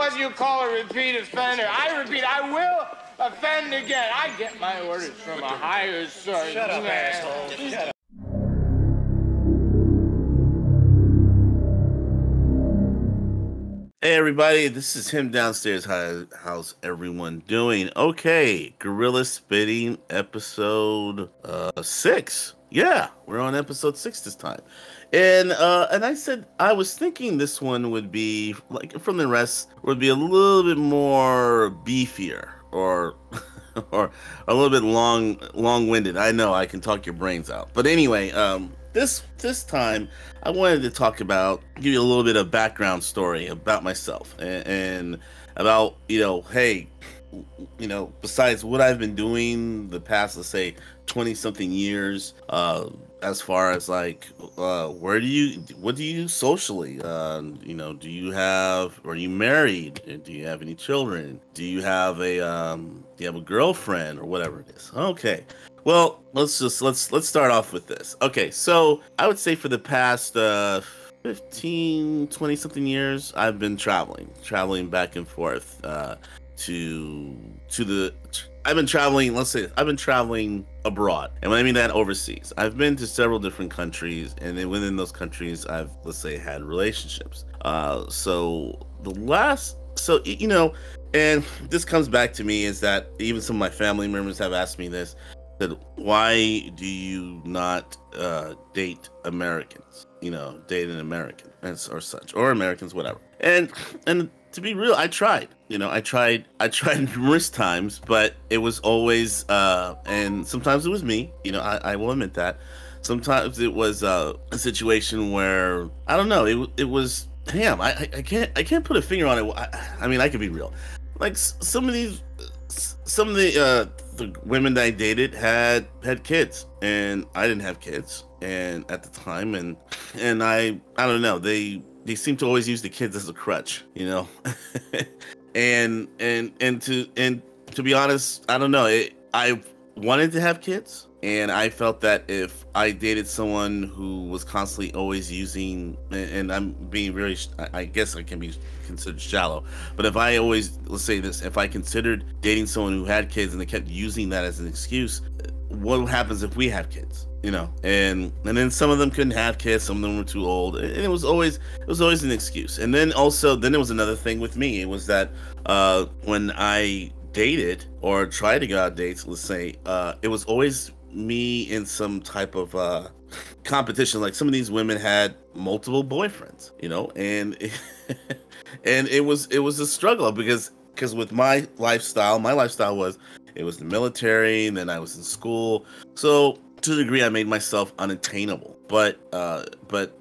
what you call a repeat offender. I repeat, I will offend again. I get my orders from a higher source. Shut up, asshole. Shut up. Hey everybody, this is him downstairs. How's everyone doing? Okay, Gorilla Spitting episode 6. Yeah, we're on episode 6 this time. And I said I was thinking this one would be like from the rest would be a little bit more beefier or or a little bit long-winded. I know I can talk your brains out. But anyway, this time I wanted to talk about, give you a little bit of background story about myself and about, hey, besides what I've been doing the past, let's say 20 something years, as far as like, what do you do socially? Are you married? Do you have any children? Do you have a girlfriend or whatever it is? Okay. Well, let's start off with this. Okay. So I would say for the past, 15, 20 something years, I've been traveling back and forth, I've been traveling abroad. And when I mean that, overseas. I've been to several different countries, and then within those countries, I've, let's say, had relationships. And this comes back to me is that even some of my family members have asked me this, that why do you not date Americans? Date an American or such, or Americans, whatever. And to be real, I tried. I tried numerous times, but it was always, and sometimes it was me. I will admit that. Sometimes it was a situation where I don't know. It was damn. I can't put a finger on it. I mean, I could be real. Like some of the women that I dated had kids, and I didn't have kids, and at the time, and I don't know. They seem to always use the kids as a crutch, and to be honest, I don't know. I wanted to have kids, and I felt that if I dated someone who was constantly always using, and I'm being very, I guess I can be considered shallow, but if I always, let's say this, if I considered dating someone who had kids and they kept using that as an excuse, what happens if we have kids? And then some of them couldn't have kids, some of them were too old, and it was always an excuse. And then there was another thing with me. It was that when I dated or tried to go out dates, let's say, it was always me in some type of competition. Like some of these women had multiple boyfriends, and and it was a struggle because with my lifestyle was it was the military, and then I was in school, so to a degree I made myself unattainable. But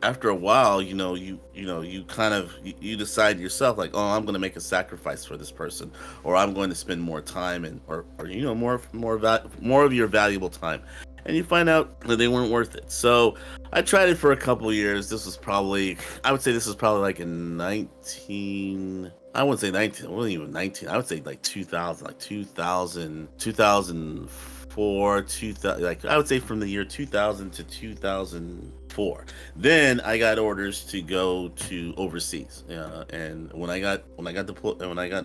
after a while, you decide yourself, like, oh, I'm going to make a sacrifice for this person, or I'm going to spend more time and or more of your valuable time, and you find out that they weren't worth it. So I tried it for a couple years. I would say this was probably like in 19. I wouldn't say 19. It wasn't even 19. I would say like 2000, 2004, 2000. Like I would say from the year 2000 to 2004. Then I got orders to go to overseas. And when I got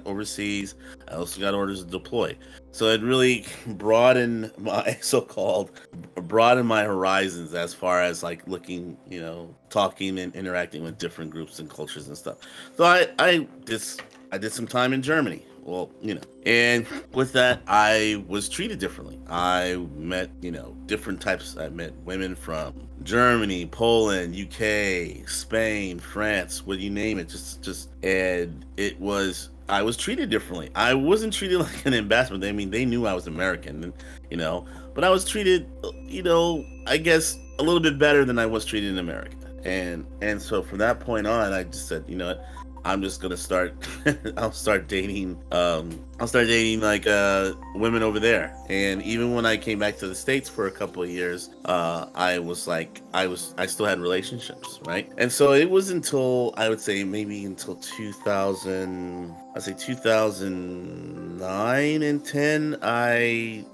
overseas, I also got orders to deploy. So it really broadened my horizons as far as like looking, talking and interacting with different groups and cultures and stuff. So I did some time in Germany. Well, and with that, I was treated differently. I met, different types. I met women from Germany, Poland, UK, Spain, France, what you name it. And I was treated differently. I wasn't treated like an ambassador. I mean, they knew I was American, but I was treated, I guess a little bit better than I was treated in America. And so from that point on, I just said, what? I'm just gonna start. I'll start dating like women over there. And even when I came back to the States for a couple of years, I still had relationships, right? And so it was until I would say maybe until 2009 and 10.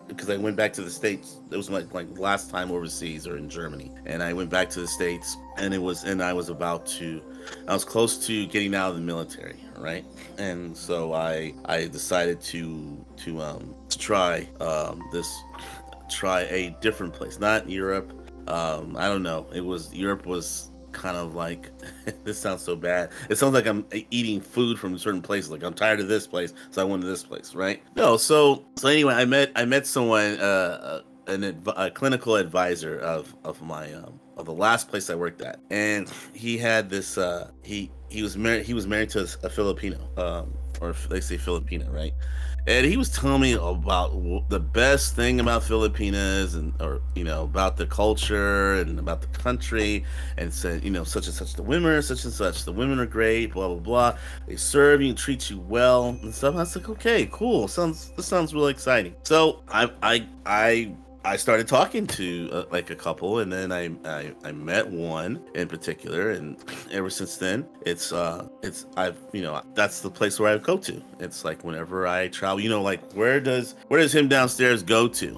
Because I went back to the States. It was my last time overseas or in Germany, and I went back to the States. and I was I was close to getting out of the military, right? And so I decided to try a different place, not Europe. I don't know. Europe was kind of like this sounds so bad. It sounds like I'm eating food from certain places. Like I'm tired of this place, so I went to this place, right? No, so anyway, I met someone, a clinical advisor of the last place I worked at, and he had this he was married to a Filipino, or they say Filipina, right? And he was telling me about the best thing about Filipinas, and or about the culture and about the country, and said such and such, the women are such and such, the women are great, blah blah blah. They serve you and treat you well and stuff. I was like, okay, cool. This sounds really exciting. So I started talking to like a couple, and then I met one in particular, and ever since then that's the place where I go to. It's like whenever I travel, like where does him downstairs go to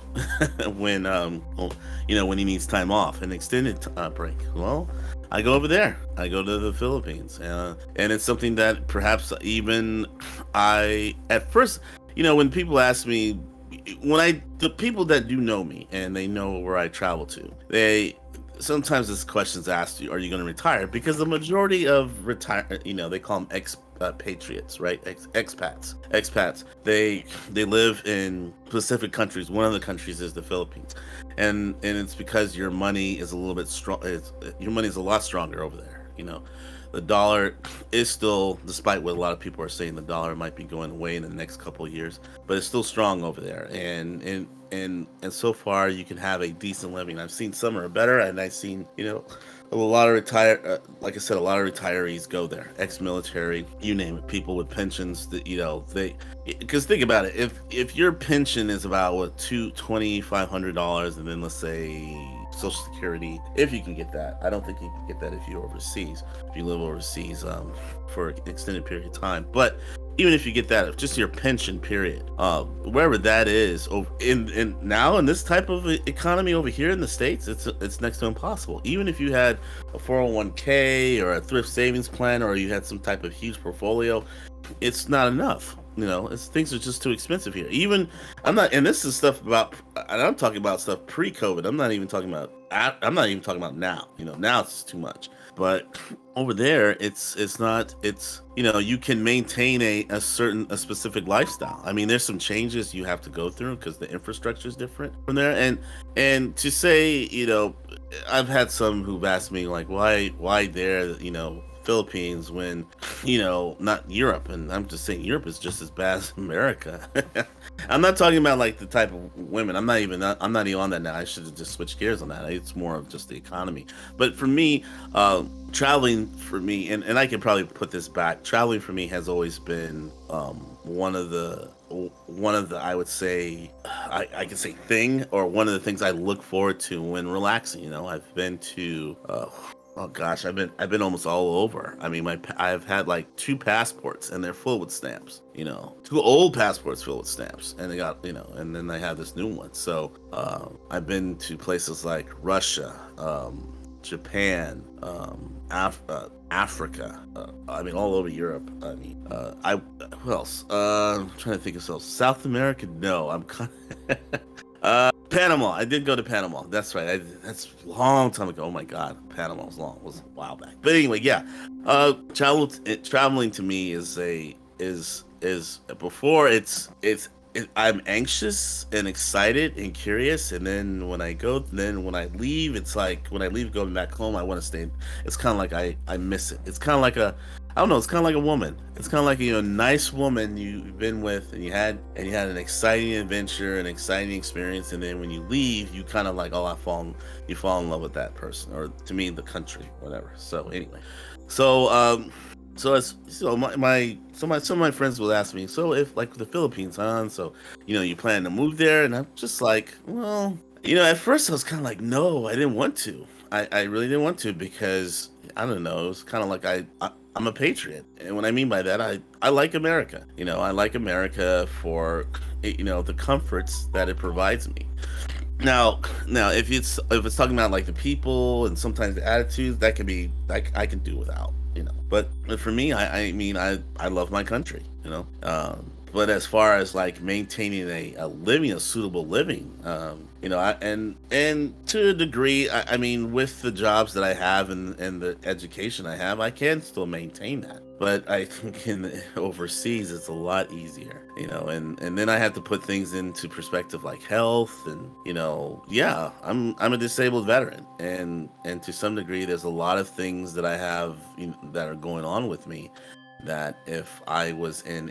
when when he needs time off, an extended break? Well, I go over there. I go to the Philippines, and it's something that perhaps even at first, when people ask me. The people that do know me and they know where I travel to, sometimes this question's asked you, are you going to retire? Because the majority of they call them expatriates, right? Expats. They live in specific countries. One of the countries is the Philippines, and it's because your money is a little bit strong. Your money is a lot stronger over there. The dollar is still, despite what a lot of people are saying, the dollar might be going away in the next couple of years, but it's still strong over there. And so far you can have a decent living. I've seen some are better, and I've seen, a lot of like I said, a lot of retirees go there, ex-military, you name it, people with pensions that, because think about it, if your pension is about $2,500, and then let's say Social Security, if you can get that. I don't think you can get that if you're overseas, if you live overseas for an extended period of time. But even if you get that, just your pension period, wherever that is, in now in this type of economy over here in the States, it's next to impossible. Even if you had a 401k or a thrift savings plan, or you had some type of huge portfolio, it's not enough. Things are just too expensive here. And this is stuff and I'm talking about stuff pre-COVID. I'm not even talking about now. Now it's too much. But over there, it's not. You can maintain a specific lifestyle. I mean, there's some changes you have to go through because the infrastructure is different from there. And to say, I've had some who've asked me like, why there, Philippines when not Europe, and I'm just saying Europe is just as bad as America. I'm not talking about like the type of women. I'm not even on that now. I should have just switched gears on that. It's more of just the economy. But for me, traveling for me, and I can probably put this back, traveling for me has always been one of the I would say I could say one of the things I look forward to when relaxing. I've been to oh gosh, I've been almost all over. I mean, I've had like 2 passports, and they're full with stamps. 2 old passports filled with stamps, and they got and then I have this new one. So I've been to places like Russia, Japan, Africa. I mean, all over Europe. I mean, who else? I'm trying to think of else. South America? No, I'm kind of. Panama. I did go to Panama. That's right. That's a long time ago. Oh my God, Panama was a while back. But anyway, yeah. Traveling to me is before it's I'm anxious and excited and curious, and then when I leave, it's like when I leave going back home, I want to stay. It's kind of like I miss it. It's kind of like I don't know. It's kind of like a woman. It's kind of like a nice woman you've been with, and you had an exciting adventure, an exciting experience, and then when you leave, you kind of like, oh, you fall in love with that person, or to me, the country, whatever. So anyway, some of my friends will ask me, so if like the Philippines, so you plan to move there, and I'm just like, well, at first I was kind of like, no, I didn't want to. I really didn't want to, because I don't know, it was kind of like I'm a patriot, and what I mean by that, I like America. I like America for the comforts that it provides me. Now, if it's talking about like the people and sometimes the attitudes, that can be like I can do without, you know. But for me, I mean, I love my country, you know. But as far as like maintaining a suitable living, you know, and to a degree, I mean, with the jobs that I have and the education I have, I can still maintain that. But I think overseas, it's a lot easier, you know, and then I have to put things into perspective like health and, you know, yeah, I'm a disabled veteran, and to some degree, there's a lot of things that I have, you know, that are going on with me that if I was in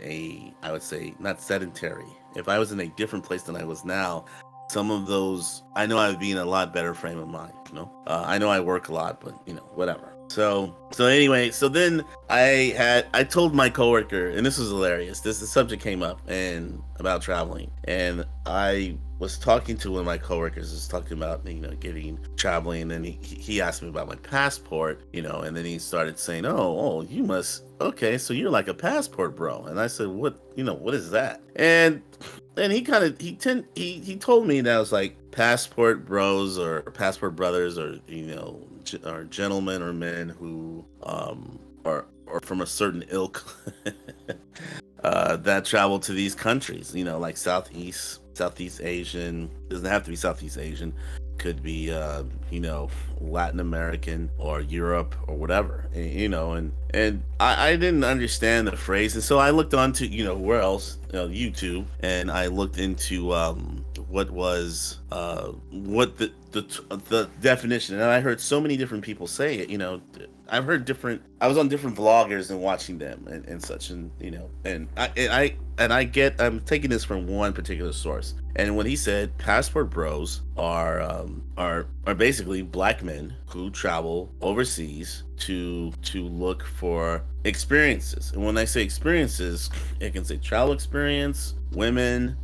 I would say not sedentary, if I was in a different place than I was now, some of those, I know I'd be in a lot better frame of mind, you know. I know I work a lot, but you know, whatever. So anyway, so then I told my coworker, and this was hilarious. The subject came up and about traveling, and I was talking to one of my coworkers, was talking about, you know, getting traveling, and he asked me about my passport, you know, and then he started saying, oh, you must, okay, so you're like a passport bro. And I said, what, you know, what is that? And he kind of he told me that it was like passport bros or passport brothers, or, you know, are gentlemen or men who are from a certain ilk that travel to these countries, you know, like Southeast Asian. Doesn't have to be Southeast Asian, could be you know, Latin American or Europe or whatever, you know. And I didn't understand the phrase, and so I looked onto, you know, where else, you know, YouTube, and I looked into what was what the definition, and I heard so many different people say it, you know. I've heard different. I was on different vloggers and watching them and such, and you know, I'm taking this from one particular source, and when he said passport bros are basically black men who travel overseas to look for experiences. And when I say experiences, it can say travel experience, women,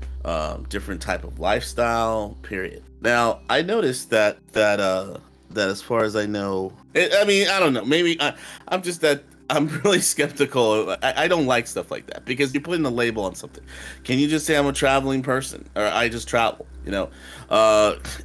different type of lifestyle, period. Now I noticed that as far as I know, I mean, I don't know, maybe I'm just that I'm really skeptical. I don't like stuff like that, because you're putting a label on something. Can you just say I'm a traveling person, or I just travel, you know?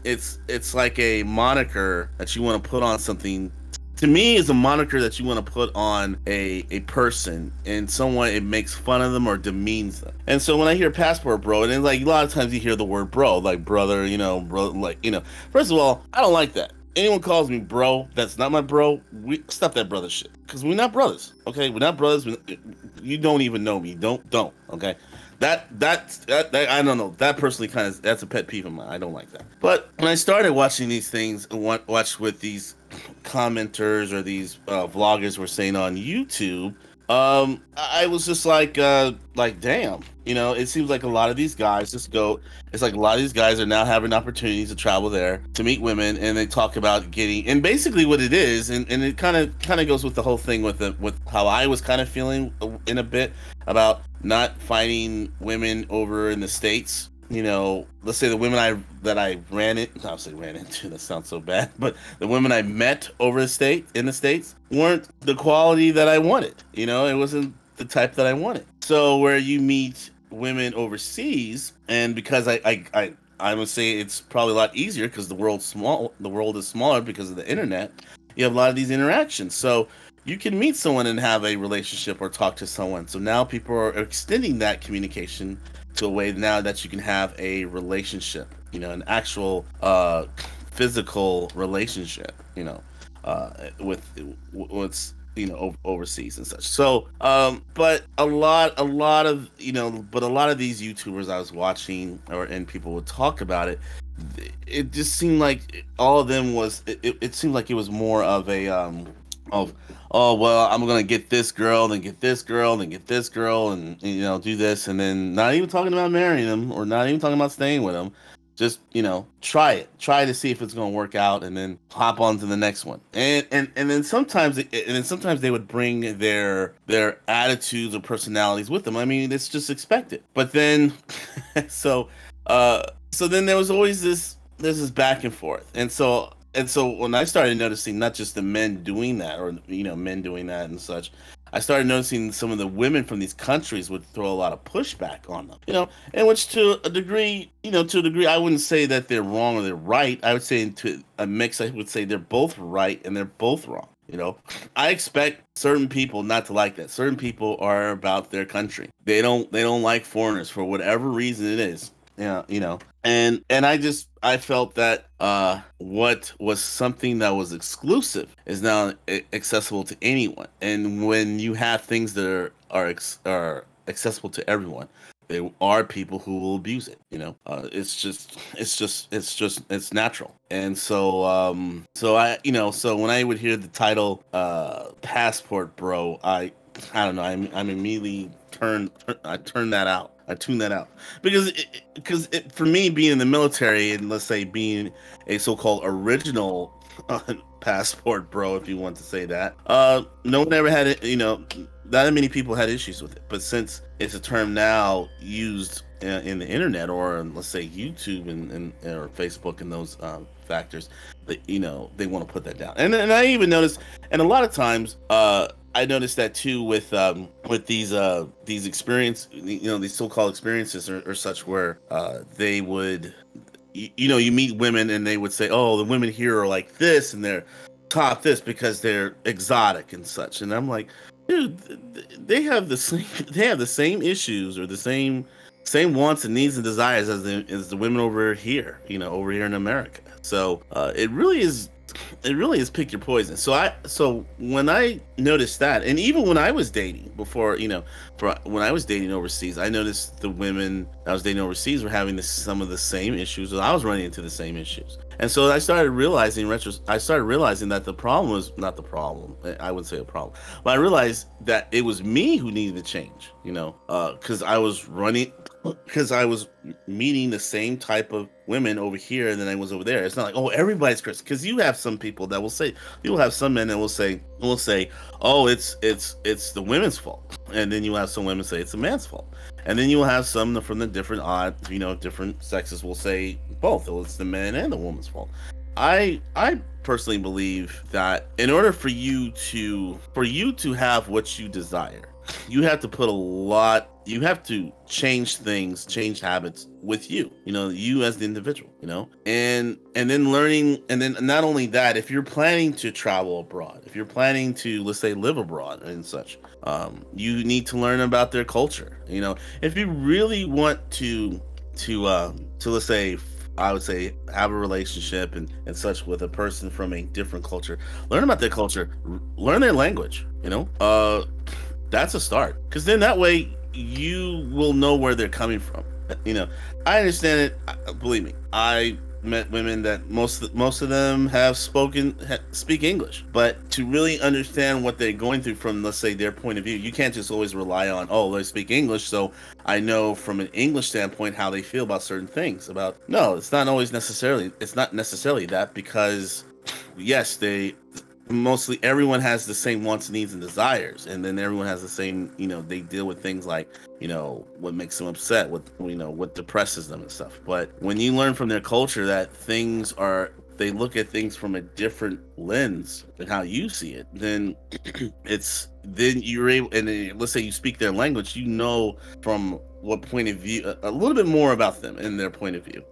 It's like a moniker that you want to put on something. To me, is a moniker that you want to put on a person, and someone, it makes fun of them or demeans them. And so when I hear passport bro, and then like a lot of times you hear the word bro, like brother, you know, bro, like, you know. First of all, I don't like that. Anyone calls me bro, that's not my bro. We stop that brother shit, because we're not brothers. Okay, we're not brothers. You don't even know me. Don't. Okay, that I don't know. That personally kind of, that's a pet peeve of mine. I don't like that. But when I started watching these things and watch what these commenters or these vloggers were saying on YouTube, I was just like damn, you know, it seems like a lot of these guys just go. It's like a lot of these guys are now having opportunities to travel there to meet women, and they talk about getting, and basically what it is, and it kind of goes with the whole thing with how I was kind of feeling in a bit about not finding women over in the States. You know, let's say the women that I ran into, that sounds so bad, but the women I met in the States weren't the quality that I wanted. You know, it wasn't the type that I wanted. So where you meet women overseas, and because I would say it's probably a lot easier because the world is smaller because of the internet. You have a lot of these interactions, so you can meet someone and have a relationship or talk to someone. So now people are extending that communication to a way now that you can have a relationship, you know, an actual physical relationship, you know, with what's, you know, overseas and such. So but a lot of, you know, but a lot of these YouTubers I was watching, and people would talk about it, it just seemed like all of them was, it seemed like it was more of a of, oh well, I'm gonna get this girl, then get this girl, then get this girl, and you know, do this, and then not even talking about marrying them, or not even talking about staying with them. Just, you know, try to see if it's gonna work out, and then hop on to the next one. And then sometimes they would bring their attitudes or personalities with them. I mean, it's just expected. But then so then there was always this back and forth. And so when I started noticing not just the men doing that, or, you know, men doing that and such, I started noticing some of the women from these countries would throw a lot of pushback on them, and which to a degree, I wouldn't say that they're wrong or they're right. I would say to a mix, I would say they're both right and they're both wrong. I expect certain people not to like that. Certain people are about their country. They don't like foreigners for whatever reason it is. Yeah, and I felt that what was something that was exclusive is now accessible to anyone. And when you have things that are accessible to everyone, there are people who will abuse it. It's natural. And so when I would hear the title Passport Bro, I don't know, I'm immediately I tune that out because for me, being in the military and let's say being a so-called original passport bro, if you want to say that, no one ever had it. Not many people had issues with it, but since it's a term now used in the internet or let's say YouTube and or Facebook and those factors, that they want to put that down. And I even noticed, and a lot of times I noticed that too with these experience, these so-called experiences or such, where they would, you meet women and they would say, oh, the women here are like this and they're top this because they're exotic and such. And I'm like, dude, they have the same issues or the same wants and needs and desires as the women over here, over here in America. So it really is pick your poison. So when I noticed that, and even when I was dating before, when I was dating overseas, I noticed the women I was dating overseas were having some of the same issues, and I was running into the same issues. And so I started realizing that the problem was not the problem. I wouldn't say a problem, but I realized that it was me who needed to change. Because I was meeting the same type of women over here than I was over there. It's not like, oh, everybody's Christian, because you have some people that will say, you'll have some men that will say, oh, it's the women's fault, and then you have some women say it's the man's fault, and then you will have some from the different sexes will say both. It's the man and the woman's fault. I personally believe that in order for you to have what you desire, you have to change things, change habits with you as the individual, and then learning. And then not only that, if you're planning to travel abroad, if you're planning to, let's say, live abroad and such, you need to learn about their culture. If you really want to let's say, I would say, have a relationship and such with a person from a different culture, learn about their culture, learn their language, that's a start, because then that way you will know where they're coming from. I understand it. Believe me, I met women that most of them speak English, but to really understand what they're going through from, let's say, their point of view, you can't just always rely on, oh, they speak English, so I know from an English standpoint how they feel about certain things. No, it's not necessarily that, because yes, mostly everyone has the same wants, needs, and desires, and then everyone has the same, they deal with things like, what makes them upset, what depresses them and stuff. But when you learn from their culture that they look at things from a different lens than how you see it, then then you're able, and then, let's say you speak their language, from what point of view, a little bit more about them and their point of view.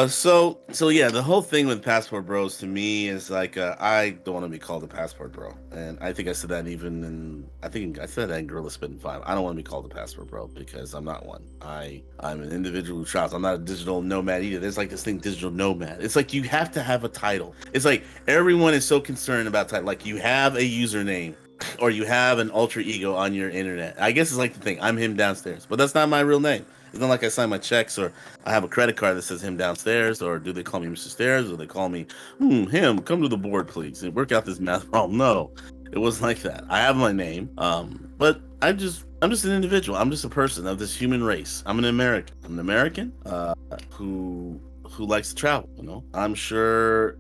So yeah, the whole thing with passport bros to me is like, I don't want to be called a passport bro, and I think I said that in Gorilla Spitting 5. I don't want to be called a passport bro because I'm not one. I'm an individual who travels. I'm not a digital nomad either. There's like this thing, digital nomad. It's like you have to have a title. It's like everyone is so concerned about title. Like you have a username or you have an alter ego on your internet. I guess it's like the thing, I'm him downstairs, but that's not my real name. It's not like I sign my checks or I have a credit card that says him downstairs, or do they call me Mr. Stairs, or they call me him, come to the board please and work out this math problem. No, it wasn't like that. I have my name, but I'm just an individual. I'm just a person of this human race. I'm an American who likes to travel. I'm sure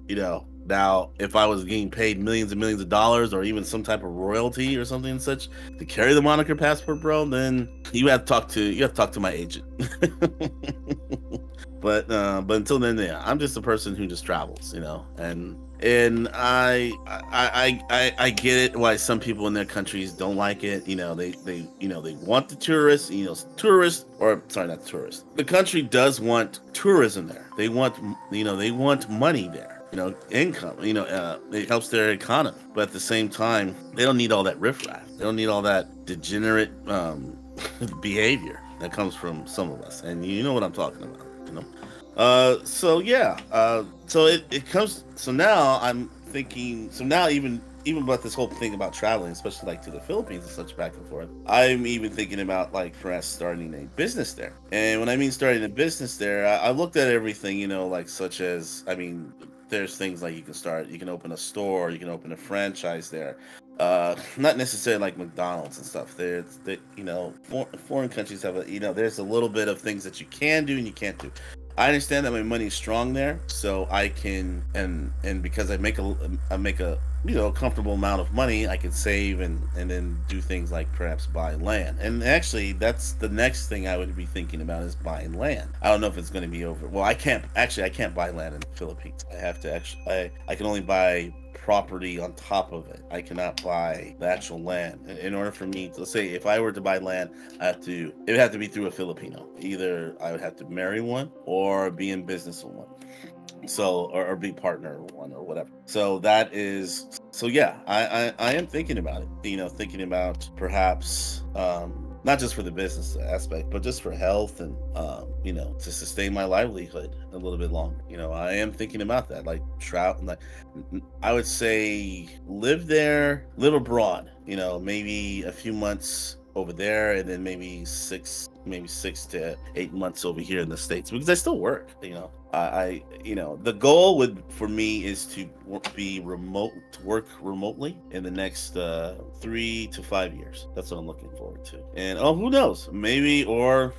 now, if I was getting paid millions and millions of dollars, or even some type of royalty or something such to carry the moniker passport bro, then you have to talk to my agent. But until then, yeah, I'm just a person who just travels, and And I get it why some people in their countries don't like it. They want the tourists. Tourists, or sorry, not tourists. The country does want tourism there. They want money there. Income. It helps their economy. But at the same time, they don't need all that riffraff. They don't need all that degenerate behavior that comes from some of us. And you know what I'm talking about. So yeah. So it comes. So now I'm thinking. So now even about this whole thing about traveling, especially like to the Philippines and such back and forth, I'm even thinking about like perhaps starting a business there. And when I mean starting a business there, I looked at everything, like such as, I mean, there's things like you can open a store, you can open a franchise there. Not necessarily like McDonald's and stuff. Foreign countries have there's a little bit of things that you can do and you can't do. I understand that my money is strong there, so I can and because I make a comfortable amount of money, I can save and then do things like perhaps buy land. And actually, that's the next thing I would be thinking about is buying land. I don't know if it's going to be over. Well, I can't buy land in the Philippines. I have to I can only buy property on top of it. I cannot buy the actual land. In order for me to, let's say, if I were to buy land, it would have to be through a Filipino. Either I would have to marry one or be in business with one. So, or be partner with one or whatever. So yeah, I am thinking about it. Thinking about perhaps, not just for the business aspect, but just for health and, to sustain my livelihood a little bit longer. I am thinking about that, like travel, like I would say live there, live abroad, maybe a few months over there and then maybe 6 to 8 months over here in the States, because I still work. The goal for me is to work remotely in the next 3 to 5 years. That's what I'm looking forward to. And who knows? Maybe or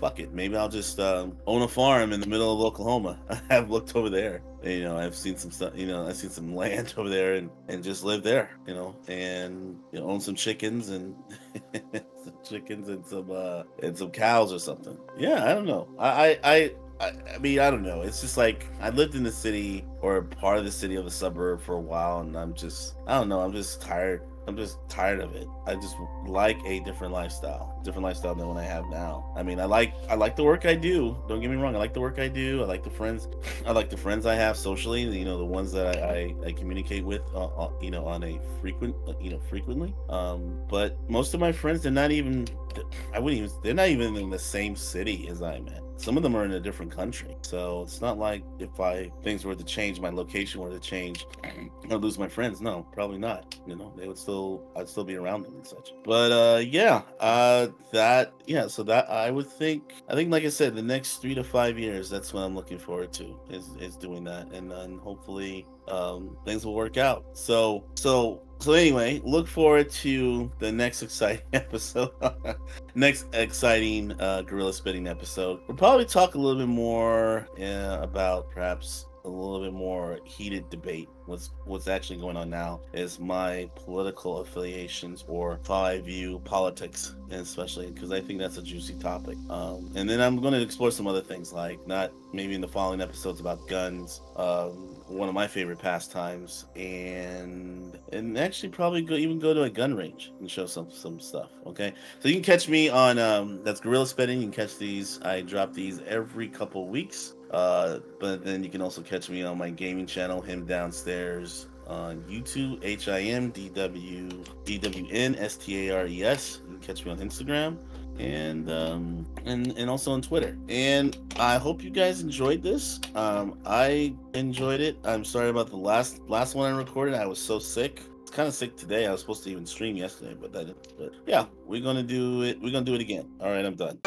fuck it. Maybe I'll just own a farm in the middle of Oklahoma. I've looked over there. I've seen some stuff. I've seen some land over there and just live there. And own some chickens and some chickens and some cows or something. Yeah, I don't know. I mean, I don't know. It's just like I lived in the city or part of the city of a suburb for a while, and I don't know. I'm just tired. I'm just tired of it. I just like a different lifestyle than what I have now. I mean, I like the work I do. Don't get me wrong. I like the work I do. I like the friends I have socially. The ones that I communicate with, on a frequently. But most of my friends, they're not even in the same city as I'm in. Some of them are in a different country. So it's not like if things were to change, my location were to change, I'd lose my friends. No, probably not. I'd still be around them and such. But so that I think like I said, the next 3 to 5 years, that's what I'm looking forward to is doing that. And then hopefully things will work out. So anyway, look forward to the next exciting episode. Next exciting Gorilla Spitting episode. We'll probably talk a little bit more about perhaps a little bit more heated debate. What's actually going on now is my political affiliations, or how I view politics, and especially because I think that's a juicy topic. And then I'm going to explore some other things, like not maybe in the following episodes about guns, one of my favorite pastimes, and actually probably go to a gun range and show some stuff. Okay, so you can catch me on that's Gorilla Spitting. You can catch these. I drop these every couple weeks. But then you can also catch me on my gaming channel, Him Downstairs, on YouTube, HIMDWNSTARES. You can catch me on Instagram and also on Twitter. And I hope you guys enjoyed this. I enjoyed it. I'm sorry about the last one I recorded. I was so sick. Kind of sick today. I was supposed to even stream yesterday, but yeah, we're gonna do it again. All right, I'm done.